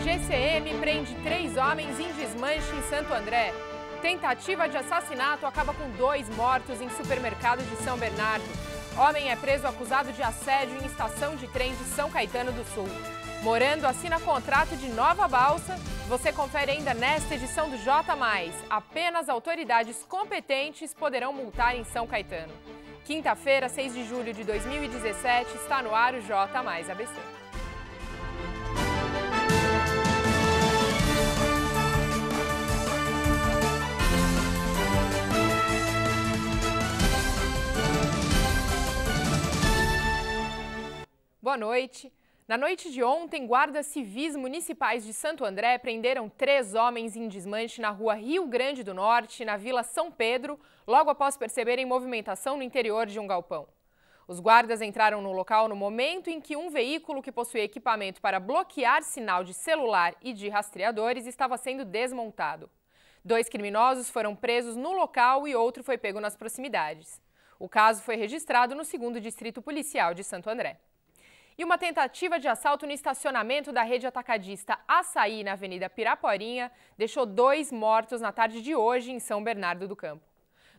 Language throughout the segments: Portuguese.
GCM prende 3 homens em desmanche em Santo André. Tentativa de assassinato acaba com 2 mortos em supermercado de São Bernardo. Homem é preso acusado de assédio em estação de trem de São Caetano do Sul. Morando assina contrato de nova balsa. Você confere ainda nesta edição do J+. Apenas autoridades competentes poderão multar em São Caetano. Quinta-feira, 6 de julho de 2017, está no ar o J+ ABC. Boa noite. Na noite de ontem, guardas civis municipais de Santo André prenderam 3 homens em desmanche na rua Rio Grande do Norte, na Vila São Pedro, logo após perceberem movimentação no interior de um galpão. Os guardas entraram no local no momento em que um veículo que possuía equipamento para bloquear sinal de celular e de rastreadores estava sendo desmontado. 2 criminosos foram presos no local e outro foi pego nas proximidades. O caso foi registrado no 2º Distrito Policial de Santo André. E uma tentativa de assalto no estacionamento da rede atacadista Açaí, na Avenida Piraporinha, deixou 2 mortos na tarde de hoje em São Bernardo do Campo.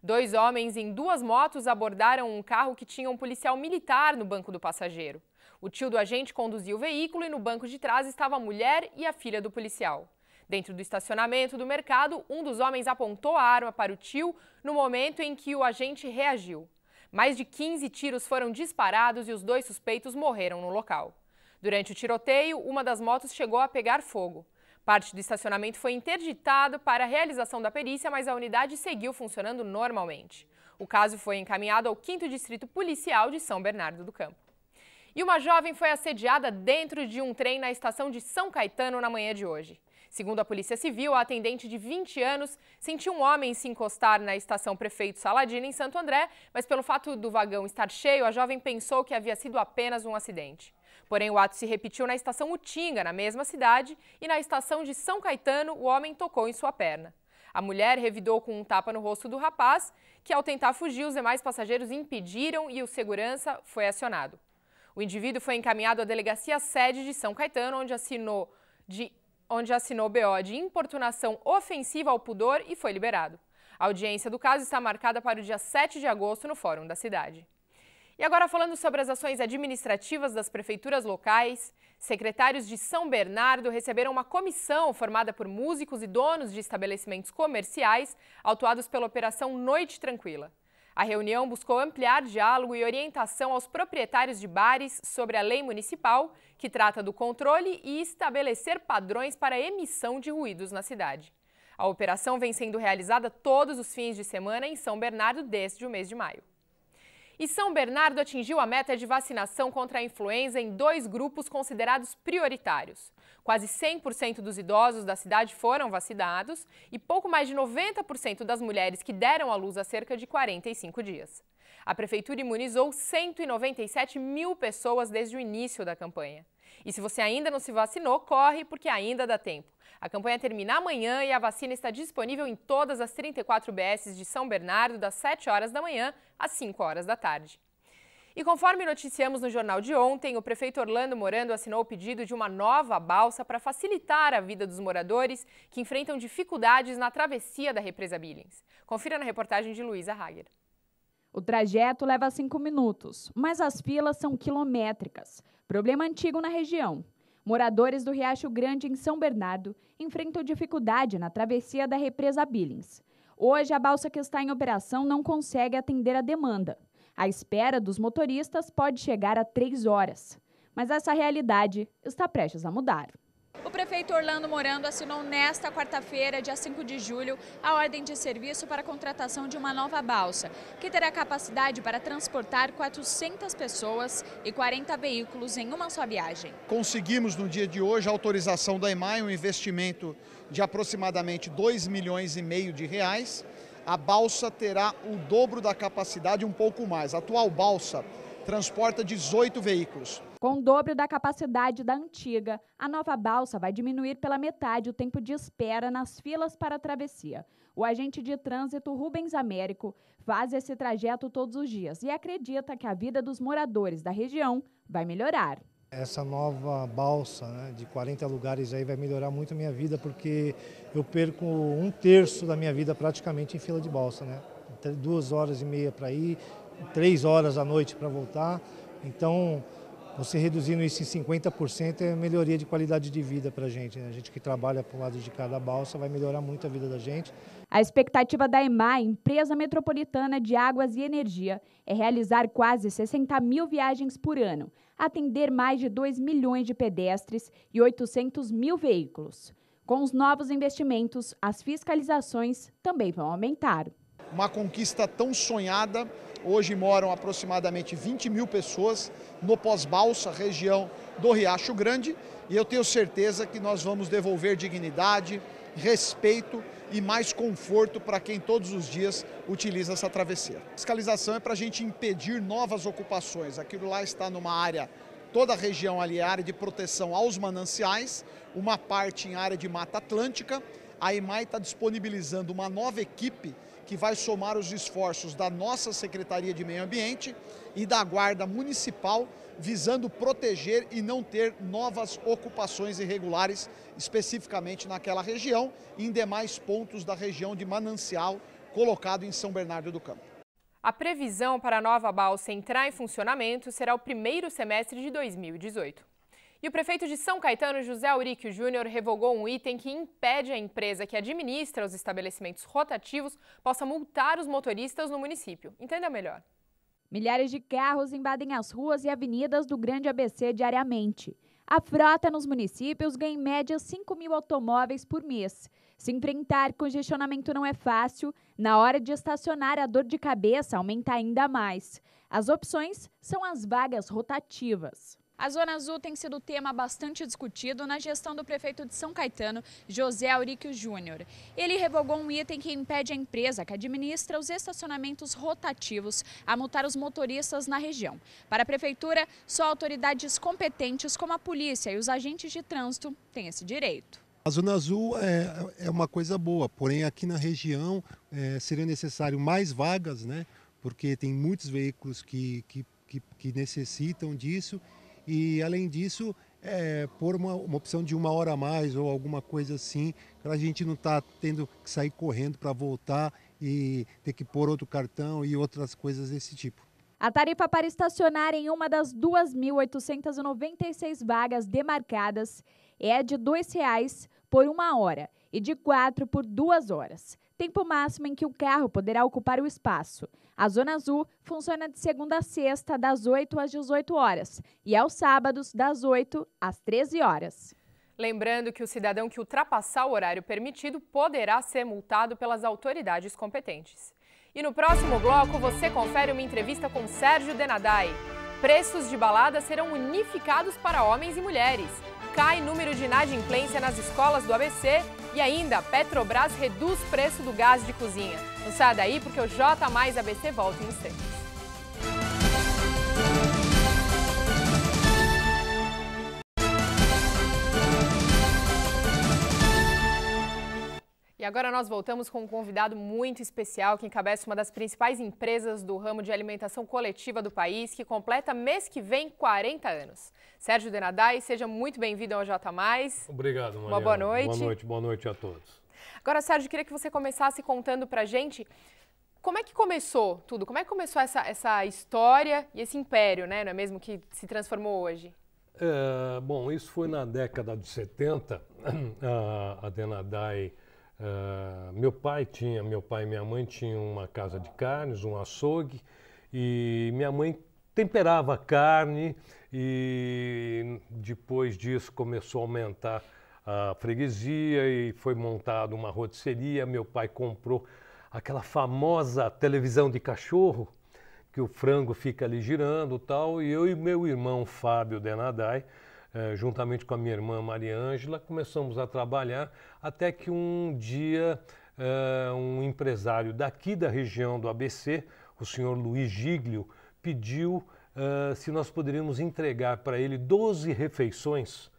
2 homens em 2 motos abordaram um carro que tinha um policial militar no banco do passageiro. O tio do agente conduziu o veículo e no banco de trás estava a mulher e a filha do policial. Dentro do estacionamento do mercado, um dos homens apontou a arma para o tio no momento em que o agente reagiu. Mais de 15 tiros foram disparados e os 2 suspeitos morreram no local. Durante o tiroteio, uma das motos chegou a pegar fogo. Parte do estacionamento foi interditado para a realização da perícia, mas a unidade seguiu funcionando normalmente. O caso foi encaminhado ao 5º Distrito Policial de São Bernardo do Campo. E uma jovem foi assediada dentro de um trem na estação de São Caetano na manhã de hoje. Segundo a Polícia Civil, a atendente de 20 anos sentiu um homem se encostar na estação Prefeito Saladino, em Santo André, mas pelo fato do vagão estar cheio, a jovem pensou que havia sido apenas um acidente. Porém, o ato se repetiu na estação Utinga, na mesma cidade, e na estação de São Caetano, o homem tocou em sua perna. A mulher revidou com um tapa no rosto do rapaz, que ao tentar fugir, os demais passageiros impediram e o segurança foi acionado. O indivíduo foi encaminhado à delegacia sede de São Caetano, onde assinou BO de importunação ofensiva ao pudor e foi liberado. A audiência do caso está marcada para o dia 7 de agosto no Fórum da cidade. E agora falando sobre as ações administrativas das prefeituras locais, secretários de São Bernardo receberam uma comissão formada por músicos e donos de estabelecimentos comerciais autuados pela Operação Noite Tranquila. A reunião buscou ampliar diálogo e orientação aos proprietários de bares sobre a lei municipal, que trata do controle e estabelecer padrões para a emissão de ruídos na cidade. A operação vem sendo realizada todos os fins de semana em São Bernardo desde o mês de maio. E São Bernardo atingiu a meta de vacinação contra a influenza em 2 grupos considerados prioritários. Quase 100% dos idosos da cidade foram vacinados e pouco mais de 90% das mulheres que deram à luz há cerca de 45 dias. A Prefeitura imunizou 197 mil pessoas desde o início da campanha. E se você ainda não se vacinou, corre porque ainda dá tempo. A campanha termina amanhã e a vacina está disponível em todas as 34 UBSs de São Bernardo, das 7 horas da manhã às 5 horas da tarde. E conforme noticiamos no jornal de ontem, o prefeito Orlando Morando assinou o pedido de uma nova balsa para facilitar a vida dos moradores que enfrentam dificuldades na travessia da represa Billings. Confira na reportagem de Luísa Hager. O trajeto leva 5 minutos, mas as filas são quilométricas. Problema antigo na região. Moradores do Riacho Grande, em São Bernardo, enfrentam dificuldade na travessia da represa Billings. Hoje, a balsa que está em operação não consegue atender a demanda. A espera dos motoristas pode chegar a 3 horas. Mas essa realidade está prestes a mudar. O prefeito Orlando Morando assinou nesta quarta-feira, dia 5 de julho, a ordem de serviço para a contratação de uma nova balsa, que terá capacidade para transportar 400 pessoas e 40 veículos em uma só viagem. Conseguimos no dia de hoje a autorização da EMAI, um investimento de aproximadamente R$2,5 milhões de reais. A balsa terá o dobro da capacidade, um pouco mais. A atual balsa transporta 18 veículos. Com o dobro da capacidade da antiga, a nova balsa vai diminuir pela metade o tempo de espera nas filas para a travessia. O agente de trânsito Rubens Américo faz esse trajeto todos os dias e acredita que a vida dos moradores da região vai melhorar. Essa nova balsa, né, de 40 lugares aí vai melhorar muito a minha vida, porque eu perco 1/3 da minha vida praticamente em fila de balsa, né? 2h30 para ir, 3 horas à noite para voltar. Então, você reduzindo isso em 50% é melhoria de qualidade de vida para a gente, né? A gente que trabalha para o lado de cada balsa vai melhorar muito a vida da gente. A expectativa da EMAI, Empresa Metropolitana de Águas e Energia, é realizar quase 60 mil viagens por ano, atender mais de 2 milhões de pedestres e 800 mil veículos. Com os novos investimentos, as fiscalizações também vão aumentar. Uma conquista tão sonhada, hoje moram aproximadamente 20 mil pessoas no pós-balsa, região do Riacho Grande, e eu tenho certeza que nós vamos devolver dignidade, respeito e mais conforto para quem todos os dias utiliza essa travessia. A fiscalização é para a gente impedir novas ocupações. Aquilo lá está numa área, toda a região ali é área de proteção aos mananciais, uma parte em área de Mata Atlântica. A EMAI está disponibilizando uma nova equipe que vai somar os esforços da nossa Secretaria de Meio Ambiente e da Guarda Municipal, visando proteger e não ter novas ocupações irregulares, especificamente naquela região e em demais pontos da região de Manancial, colocado em São Bernardo do Campo. A previsão para a nova balsa entrar em funcionamento será o primeiro semestre de 2018. E o prefeito de São Caetano, José Auríquio Júnior, revogou um item que impede a empresa que administra os estabelecimentos rotativos possa multar os motoristas no município. Entenda melhor. Milhares de carros invadem as ruas e avenidas do Grande ABC diariamente. A frota nos municípios ganha em média 5 mil automóveis por mês. Se enfrentar congestionamento não é fácil, na hora de estacionar a dor de cabeça aumenta ainda mais. As opções são as vagas rotativas. A Zona Azul tem sido tema bastante discutido na gestão do prefeito de São Caetano, José Auríquio Júnior. Ele revogou um item que impede a empresa que administra os estacionamentos rotativos a multar os motoristas na região. Para a prefeitura, só autoridades competentes como a polícia e os agentes de trânsito têm esse direito. A Zona Azul é uma coisa boa, porém aqui na região seria necessário mais vagas, né? Porque tem muitos veículos que necessitam disso. E, além disso, por uma opção de 1 hora a mais ou alguma coisa assim, para a gente não estar tendo que sair correndo para voltar e ter que pôr outro cartão e outras coisas desse tipo. A tarifa para estacionar em uma das 2.896 vagas demarcadas é de R$ 2,00 por 1 hora e de R$ 4,00 por 2 horas. Tempo máximo em que o carro poderá ocupar o espaço. A Zona Azul funciona de segunda a sexta, das 8 às 18 horas, e aos sábados, das 8 às 13 horas. Lembrando que o cidadão que ultrapassar o horário permitido poderá ser multado pelas autoridades competentes. E no próximo bloco você confere uma entrevista com Sérgio Denadai. Preços de balada serão unificados para homens e mulheres. Cai número de inadimplência nas escolas do ABC e ainda Petrobras reduz preço do gás de cozinha. Não saia daí porque o J mais ABC volta em instantes. E agora nós voltamos com um convidado muito especial que encabeça uma das principais empresas do ramo de alimentação coletiva do país, que completa mês que vem 40 anos. Sérgio Denadai, seja muito bem-vindo ao J+. Obrigado, Mariana. Uma boa noite. Boa noite a todos. Agora, Sérgio, queria que você começasse contando pra gente como é que começou tudo, como é que começou essa história e esse império, né, não é mesmo, que se transformou hoje? Bom, isso foi na década de 70, a Denadai... meu pai e minha mãe tinham uma casa de carnes, um açougue, e minha mãe temperava a carne e depois disso começou a aumentar a freguesia e foi montada uma rotisseria. Meu pai comprou aquela famosa televisão de cachorro, que o frango fica ali girando e tal, e eu e meu irmão Fábio Denadai, juntamente com a minha irmã Maria Ângela, começamos a trabalhar até que um dia um empresário daqui da região do ABC, o senhor Luiz Giglio, pediu se nós poderíamos entregar para ele 12 refeições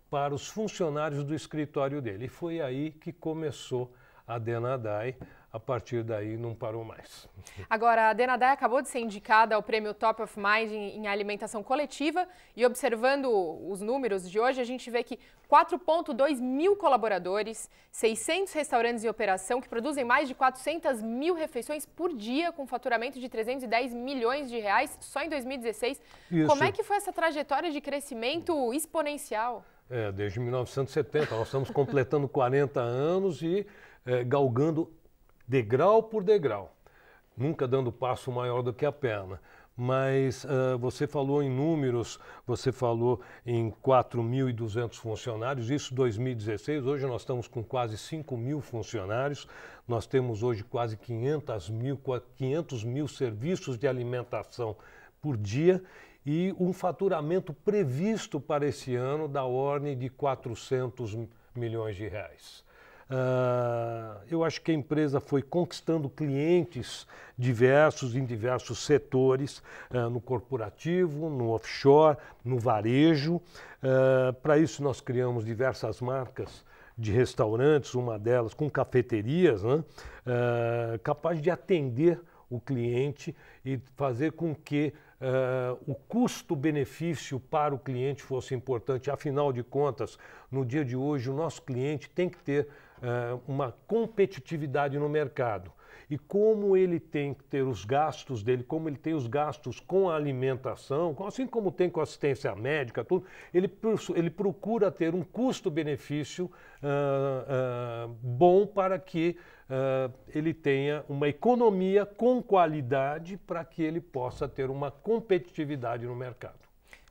para os funcionários do escritório dele. E foi aí que começou a Denadai a partir daí não parou mais. Agora, a Denadai acabou de ser indicada ao prêmio Top of Mind em alimentação coletiva e observando os números de hoje, a gente vê que 4,2 mil colaboradores, 600 restaurantes em operação que produzem mais de 400 mil refeições por dia com faturamento de 310 milhões de reais só em 2016. Isso. Como é que foi essa trajetória de crescimento exponencial? Desde 1970, nós estamos completando 40 anos e galgando degrau por degrau, nunca dando passo maior do que a perna. Mas você falou em números, você falou em 4.200 funcionários, isso 2016, hoje nós estamos com quase 5 mil funcionários, nós temos hoje quase 500 mil serviços de alimentação por dia e um faturamento previsto para esse ano da ordem de 400 milhões de reais. Eu acho que a empresa foi conquistando clientes diversos em diversos setores, no corporativo, no offshore, no varejo. Para isso nós criamos diversas marcas de restaurantes, uma delas com cafeterias, né? Capaz de atender o cliente e fazer com que o custo-benefício para o cliente fosse importante. Afinal de contas, no dia de hoje, o nosso cliente tem que ter uma competitividade no mercado. E como ele tem que ter os gastos dele, como ele tem os gastos com a alimentação, assim como tem com assistência médica, tudo, ele procura ter um custo-benefício bom para que ele tenha uma economia com qualidade para que ele possa ter uma competitividade no mercado.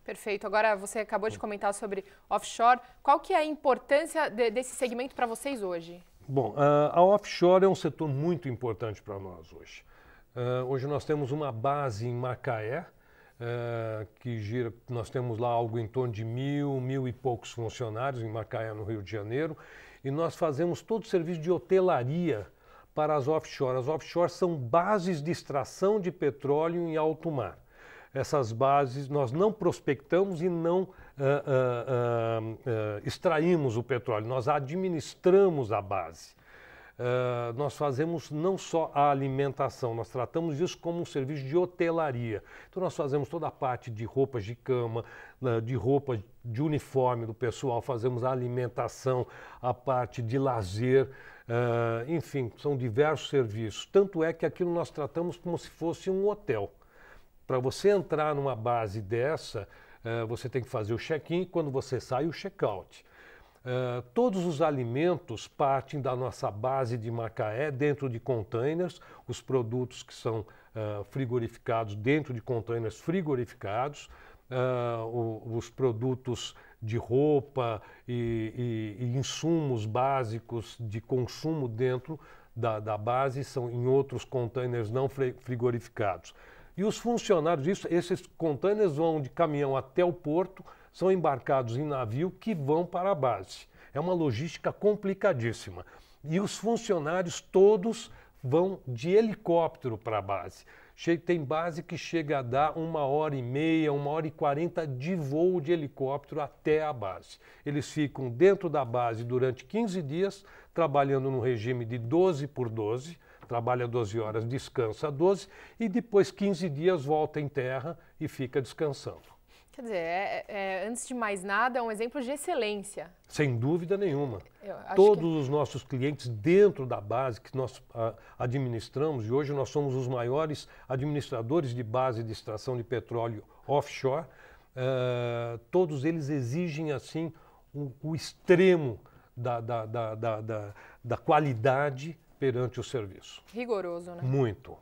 Perfeito. Agora você acabou de comentar sobre offshore. Qual que é a importância desse segmento para vocês hoje? Bom, a offshore é um setor muito importante para nós hoje. Hoje nós temos uma base em Macaé, que gira, nós temos lá algo em torno de 1.000 e poucos funcionários em Macaé, no Rio de Janeiro, e nós fazemos todo o serviço de hotelaria para as offshore. As offshore são bases de extração de petróleo em alto mar. Essas bases nós não prospectamos e não extraímos o petróleo, nós administramos a base. Nós fazemos não só a alimentação, nós tratamos isso como um serviço de hotelaria. Então nós fazemos toda a parte de roupas de cama, de roupa de uniforme do pessoal, fazemos a alimentação, a parte de lazer, enfim, são diversos serviços. Tanto é que aquilo nós tratamos como se fosse um hotel. Para você entrar numa base dessa, você tem que fazer o check-in e quando você sai, o check-out. Todos os alimentos partem da nossa base de Macaé dentro de containers, os produtos que são frigorificados dentro de containers frigorificados, os produtos de roupa e insumos básicos de consumo dentro da base são em outros containers não frigorificados. E os funcionários, esses containers vão de caminhão até o porto, são embarcados em navio que vão para a base. É uma logística complicadíssima. E os funcionários todos vão de helicóptero para a base. Tem base que chega a dar 1h30, 1h40 de voo de helicóptero até a base. Eles ficam dentro da base durante 15 dias, trabalhando no regime de 12 por 12, trabalha 12 horas, descansa 12 e depois 15 dias volta em terra e fica descansando. Quer dizer, antes de mais nada, é um exemplo de excelência. Sem dúvida nenhuma. Todos os nossos clientes dentro da base que nós administramos, e hoje nós somos os maiores administradores de base de extração de petróleo offshore, todos eles exigem assim o extremo da qualidade perante o serviço. Rigoroso, né? Muito.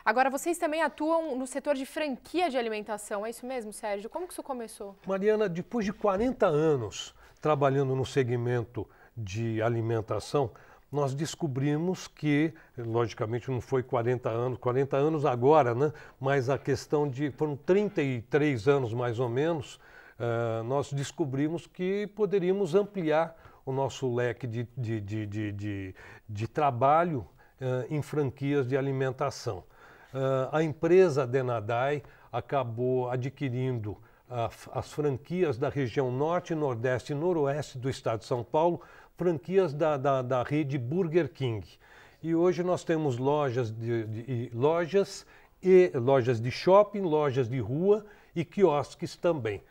Agora, vocês também atuam no setor de franquia de alimentação, é isso mesmo, Sérgio? Como que isso começou? Mariana, depois de 40 anos trabalhando no segmento de alimentação, nós descobrimos que, logicamente não foi 40 anos agora, né? Mas a questão foram 33 anos mais ou menos, nós descobrimos que poderíamos ampliar o nosso leque de trabalho em franquias de alimentação. A empresa Denadai acabou adquirindo as franquias da região norte, nordeste e noroeste do estado de São Paulo, franquias da rede Burger King. E hoje nós temos lojas de shopping, lojas de rua e quiosques também.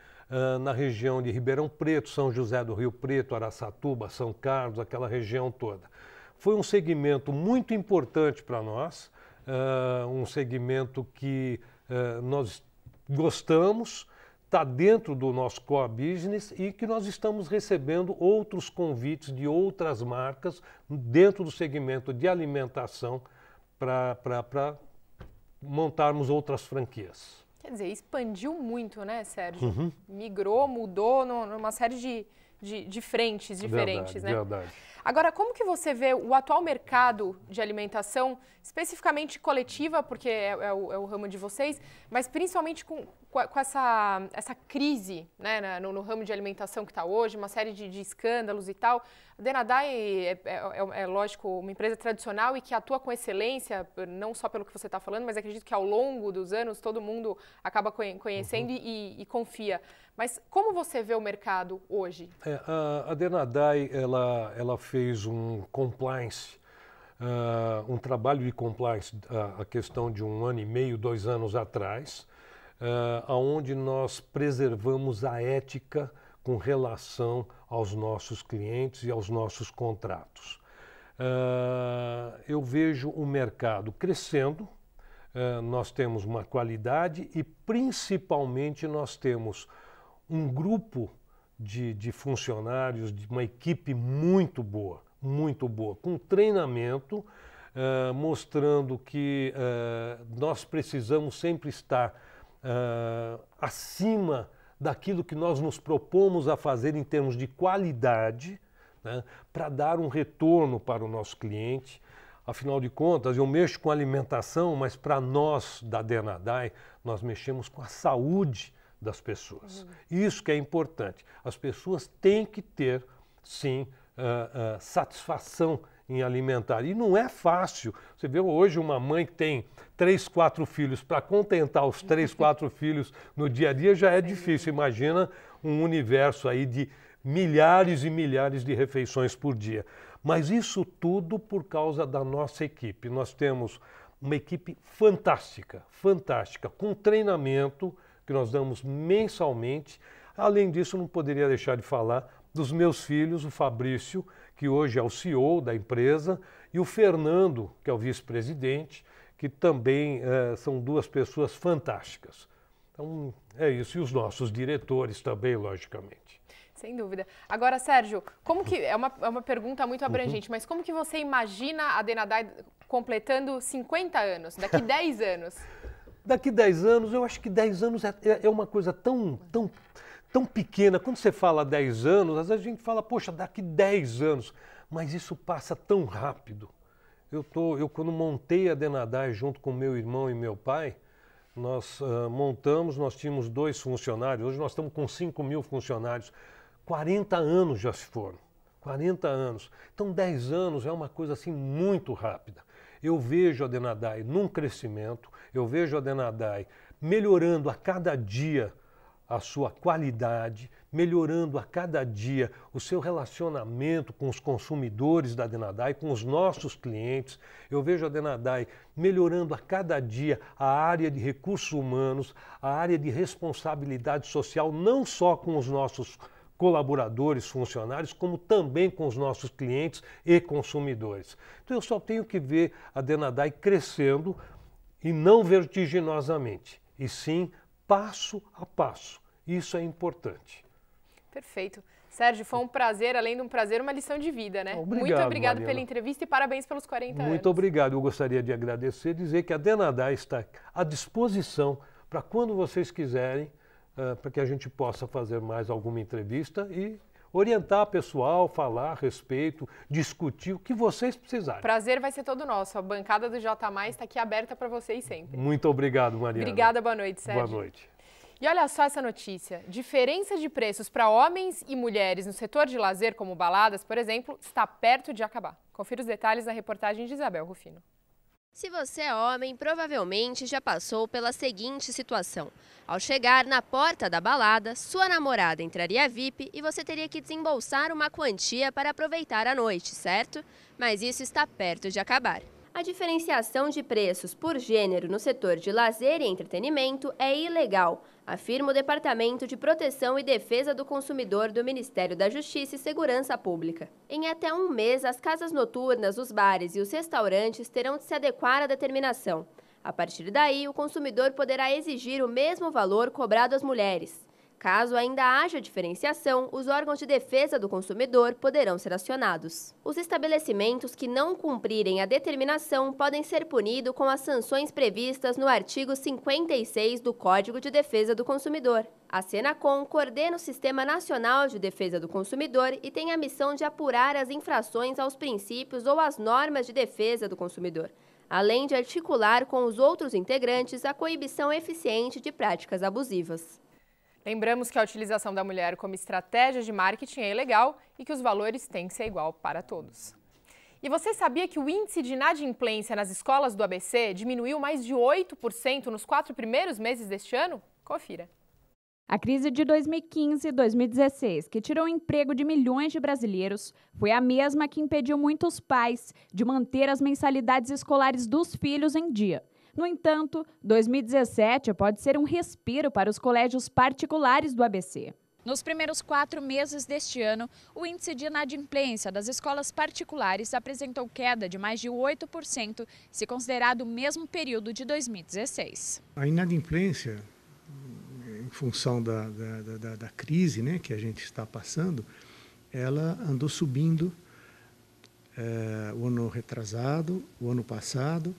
Na região de Ribeirão Preto, São José do Rio Preto, Araçatuba, São Carlos, aquela região toda. Foi um segmento muito importante para nós, um segmento que nós gostamos, está dentro do nosso core business e que nós estamos recebendo outros convites de outras marcas dentro do segmento de alimentação para montarmos outras franquias. Quer dizer, expandiu muito, né, Sérgio? Migrou, mudou numa série de frentes diferentes, verdade, né? Verdade. Agora, como que você vê o atual mercado de alimentação, especificamente coletiva, porque é o ramo de vocês, mas principalmente com essa crise, né, no ramo de alimentação que está hoje, uma série de escândalos e tal. A Denadai é lógico, uma empresa tradicional e que atua com excelência, não só pelo que você está falando, mas acredito que ao longo dos anos todo mundo acaba conhecendo e confia. Mas como você vê o mercado hoje? A Denadai, ela fez um compliance, um trabalho de compliance, a questão de 1 ano e meio, 2 anos atrás, onde nós preservamos a ética com relação aos nossos clientes e aos nossos contratos. Eu vejo o mercado crescendo, nós temos uma qualidade e principalmente nós temos um grupo de funcionários, de uma equipe muito boa, com treinamento, mostrando que nós precisamos sempre estar acima daquilo que nós nos propomos a fazer em termos de qualidade, né, para dar um retorno para o nosso cliente. Afinal de contas, eu mexo com alimentação, mas para nós da Denadai, nós mexemos com a saúde das pessoas. Isso que é importante. As pessoas têm que ter, sim, satisfação em alimentar. E não é fácil. Você vê hoje uma mãe que tem 3, 4 filhos, para contentar os 3, 4 filhos no dia a dia já é difícil. Imagina um universo aí de milhares e milhares de refeições por dia. Mas isso tudo por causa da nossa equipe. Nós temos uma equipe fantástica, com treinamento que nós damos mensalmente. Além disso, não poderia deixar de falar dos meus filhos, o Fabrício, que hoje é o CEO da empresa, e o Fernando, que é o vice-presidente, que também são 2 pessoas fantásticas. Então, é isso. E os nossos diretores também, logicamente. Sem dúvida. Agora, Sérgio, como que é uma pergunta muito abrangente, mas como que você imagina a Denadai completando 50 anos, daqui 10 anos? Daqui 10 anos, eu acho que 10 anos é uma coisa tão pequena. Quando você fala 10 anos, às vezes a gente fala, poxa, daqui 10 anos. Mas isso passa tão rápido. Eu quando montei a Denadai junto com meu irmão e meu pai, nós nós tínhamos 2 funcionários. Hoje nós estamos com 5.000 funcionários. 40 anos já se foram. 40 anos. Então 10 anos é uma coisa assim muito rápida. Eu vejo a Denadai num crescimento, eu vejo a Denadai melhorando a cada dia a sua qualidade, melhorando a cada dia o seu relacionamento com os consumidores da Denadai, com os nossos clientes. Eu vejo a Denadai melhorando a cada dia a área de recursos humanos, a área de responsabilidade social, não só com os nossos colaboradores, funcionários, como também com os nossos clientes e consumidores. Então eu só tenho que ver a Denadai crescendo e não vertiginosamente, e sim passo a passo. Isso é importante. Perfeito. Sérgio, foi um prazer, além de um prazer, uma lição de vida, né? Obrigado, muito obrigado Mariana, pela entrevista e parabéns pelos 40 anos. Muito obrigado. Eu gostaria de agradecer, dizer que a Denadai está à disposição para quando vocês quiserem, para que a gente possa fazer mais alguma entrevista e orientar o pessoal, falar a respeito, discutir o que vocês precisarem. Prazer vai ser todo nosso. A bancada do J+ está aqui aberta para vocês sempre. Muito obrigado, Mariana. Obrigada, boa noite, Sérgio. Boa noite. E olha só essa notícia. Diferença de preços para homens e mulheres no setor de lazer, como baladas, por exemplo, está perto de acabar. Confira os detalhes na reportagem de Isabel Rufino. Se você é homem, provavelmente já passou pela seguinte situação. Ao chegar na porta da balada, sua namorada entraria VIP e você teria que desembolsar uma quantia para aproveitar a noite, certo? Mas isso está perto de acabar. A diferenciação de preços por gênero no setor de lazer e entretenimento é ilegal, afirma o Departamento de Proteção e Defesa do Consumidor do Ministério da Justiça e Segurança Pública. Em até um mês, as casas noturnas, os bares e os restaurantes terão de se adequar à determinação. A partir daí, o consumidor poderá exigir o mesmo valor cobrado às mulheres. Caso ainda haja diferenciação, os órgãos de defesa do consumidor poderão ser acionados. Os estabelecimentos que não cumprirem a determinação podem ser punidos com as sanções previstas no artigo 56 do Código de Defesa do Consumidor. A Senacom coordena o Sistema Nacional de Defesa do Consumidor e tem a missão de apurar as infrações aos princípios ou às normas de defesa do consumidor, além de articular com os outros integrantes a coibição eficiente de práticas abusivas. Lembramos que a utilização da mulher como estratégia de marketing é ilegal e que os valores têm que ser igual para todos. E você sabia que o índice de inadimplência nas escolas do ABC diminuiu mais de 8% nos 4 primeiros meses deste ano? Confira. A crise de 2015 e 2016, que tirou o emprego de milhões de brasileiros, foi a mesma que impediu muitos pais de manter as mensalidades escolares dos filhos em dia. No entanto, 2017 pode ser um respiro para os colégios particulares do ABC. Nos primeiros 4 meses deste ano, o índice de inadimplência das escolas particulares apresentou queda de mais de 8%, se considerado o mesmo período de 2016. A inadimplência, em função da crise, né, que a gente está passando, ela andou subindo o ano retrasado, o ano passado,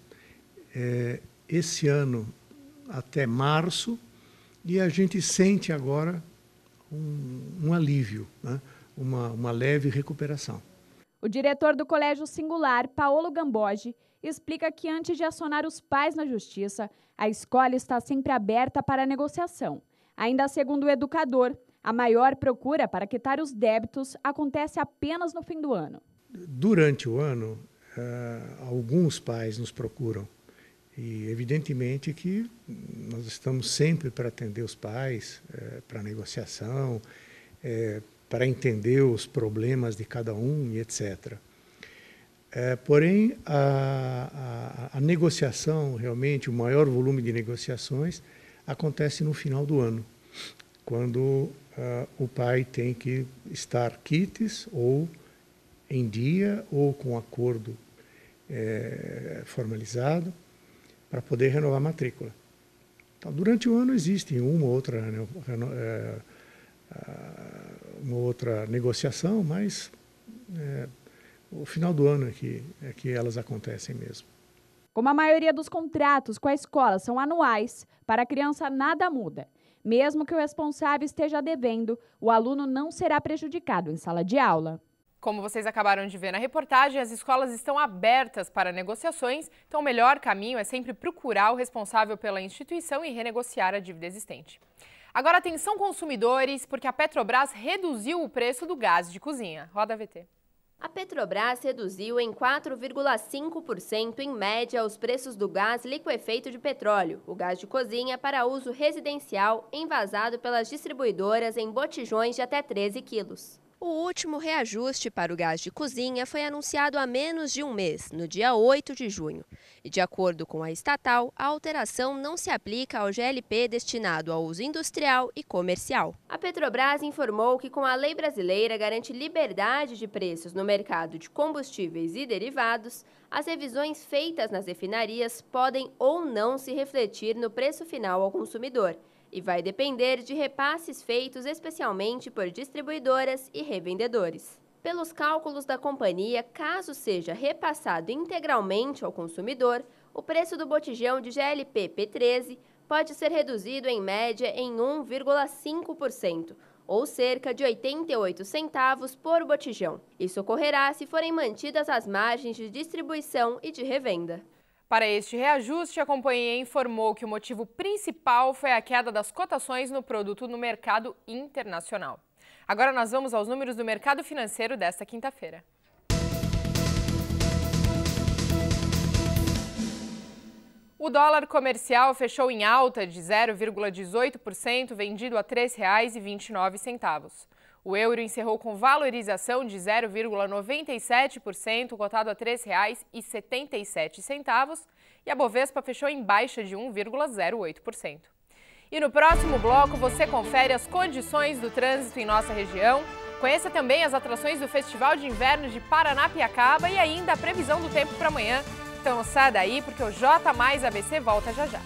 esse ano até março, e a gente sente agora um alívio, né? uma leve recuperação. O diretor do Colégio Singular, Paolo Gambogi, explica que antes de acionar os pais na justiça, a escola está sempre aberta para negociação. Ainda segundo o educador, a maior procura para quitar os débitos acontece apenas no fim do ano. Durante o ano, alguns pais nos procuram. E evidentemente que nós estamos sempre para atender os pais, para negociação, para entender os problemas de cada um e etc. Porém, a negociação, realmente, o maior volume de negociações acontece no final do ano, quando o pai tem que estar quites ou em dia ou com acordo formalizado, para poder renovar a matrícula. Então, durante o ano existe uma outra negociação, mas o final do ano é que elas acontecem mesmo. Como a maioria dos contratos com a escola são anuais, para a criança nada muda. Mesmo que o responsável esteja devendo, o aluno não será prejudicado em sala de aula. Como vocês acabaram de ver na reportagem, as escolas estão abertas para negociações, então o melhor caminho é sempre procurar o responsável pela instituição e renegociar a dívida existente. Agora atenção consumidores, porque a Petrobras reduziu o preço do gás de cozinha. Roda a VT. A Petrobras reduziu em 4,5% em média os preços do gás liquefeito de petróleo, o gás de cozinha para uso residencial envasado pelas distribuidoras em botijões de até 13 quilos. O último reajuste para o gás de cozinha foi anunciado há menos de um mês, no dia 8 de junho. E, de acordo com a estatal, a alteração não se aplica ao GLP destinado ao uso industrial e comercial. A Petrobras informou que, com a lei brasileira garante liberdade de preços no mercado de combustíveis e derivados, as revisões feitas nas refinarias podem ou não se refletir no preço final ao consumidor, e vai depender de repasses feitos especialmente por distribuidoras e revendedores. Pelos cálculos da companhia, caso seja repassado integralmente ao consumidor, o preço do botijão de GLP P13 pode ser reduzido em média em 1,5%, ou cerca de 88 centavos por botijão. Isso ocorrerá se forem mantidas as margens de distribuição e de revenda. Para este reajuste, a companhia informou que o motivo principal foi a queda das cotações no produto no mercado internacional. Agora nós vamos aos números do mercado financeiro desta quinta-feira. O dólar comercial fechou em alta de 0,18%, vendido a R$ 3,29. O euro encerrou com valorização de 0,97%, cotado a R$ 3,77. E a Bovespa fechou em baixa de 1,08%. E no próximo bloco você confere as condições do trânsito em nossa região, conheça também as atrações do Festival de Inverno de Paranapiacaba e ainda a previsão do tempo para amanhã. Então não sai daí porque o J mais ABC volta já já.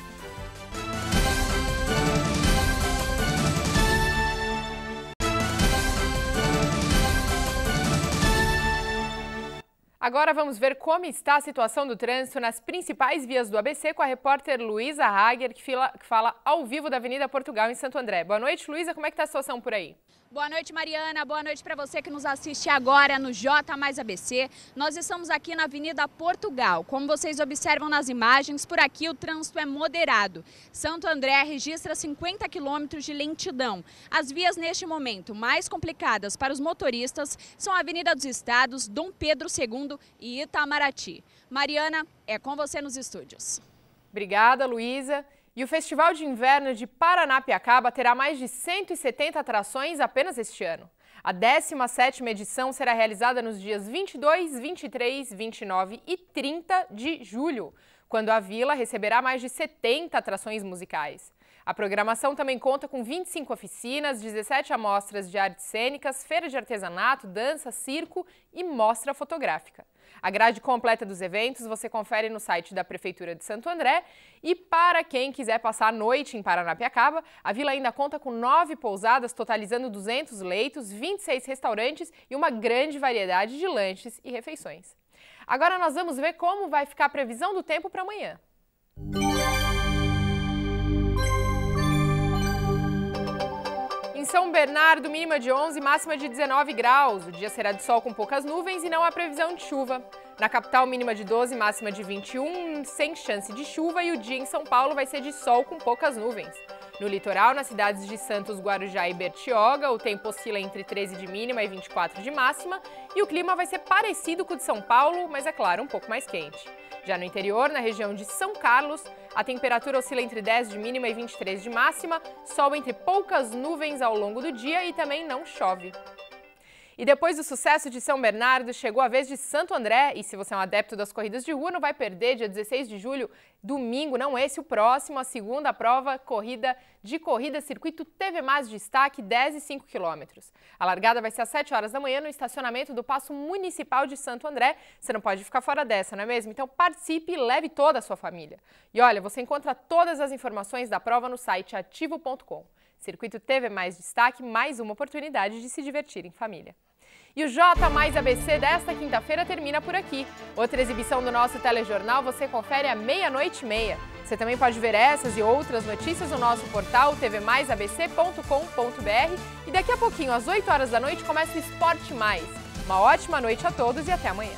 Agora vamos ver como está a situação do trânsito nas principais vias do ABC com a repórter Luísa Hager, que fala ao vivo da Avenida Portugal em Santo André. Boa noite, Luísa, como é que está a situação por aí? Boa noite, Mariana. Boa noite para você que nos assiste agora no J mais ABC. Nós estamos aqui na Avenida Portugal. Como vocês observam nas imagens, por aqui o trânsito é moderado. Santo André registra 50 quilômetros de lentidão. As vias neste momento mais complicadas para os motoristas são a Avenida dos Estados, Dom Pedro II e Itamaraty. Mariana, é com você nos estúdios. Obrigada, Luísa. E o Festival de Inverno de Paranapiacaba terá mais de 170 atrações apenas este ano. A 17ª edição será realizada nos dias 22, 23, 29 e 30 de julho, quando a vila receberá mais de 70 atrações musicais. A programação também conta com 25 oficinas, 17 amostras de artes cênicas, feira de artesanato, dança, circo e mostra fotográfica. A grade completa dos eventos você confere no site da Prefeitura de Santo André e para quem quiser passar a noite em Paranapiacaba, a vila ainda conta com 9 pousadas, totalizando 200 leitos, 26 restaurantes e uma grande variedade de lanches e refeições. Agora nós vamos ver como vai ficar a previsão do tempo para amanhã. Em São Bernardo, mínima de 11, máxima de 19 graus. O dia será de sol com poucas nuvens e não há previsão de chuva. Na capital, mínima de 12, máxima de 21, sem chance de chuva. E o dia em São Paulo vai ser de sol com poucas nuvens. No litoral, nas cidades de Santos, Guarujá e Bertioga, o tempo oscila entre 13 de mínima e 24 de máxima. E o clima vai ser parecido com o de São Paulo, mas é claro, um pouco mais quente. Já no interior, na região de São Carlos, a temperatura oscila entre 10 de mínima e 23 de máxima, sol entre poucas nuvens ao longo do dia e também não chove. E depois do sucesso de São Bernardo, chegou a vez de Santo André. E se você é um adepto das corridas de rua, não vai perder, dia 16 de julho, domingo, não esse, o próximo, a segunda prova corrida Circuito TV Mais Destaque, 10 e 5 quilômetros. A largada vai ser às 7 horas da manhã no estacionamento do Paço Municipal de Santo André. Você não pode ficar fora dessa, não é mesmo? Então participe e leve toda a sua família. E olha, você encontra todas as informações da prova no site ativo.com. Circuito TV Mais Destaque, mais uma oportunidade de se divertir em família. E o J mais ABC desta quinta-feira termina por aqui. Outra exibição do nosso telejornal você confere à 00:30. Você também pode ver essas e outras notícias no nosso portal tvmaisabc.com.br e daqui a pouquinho, às 8 horas da noite, começa o Esporte Mais. Uma ótima noite a todos e até amanhã.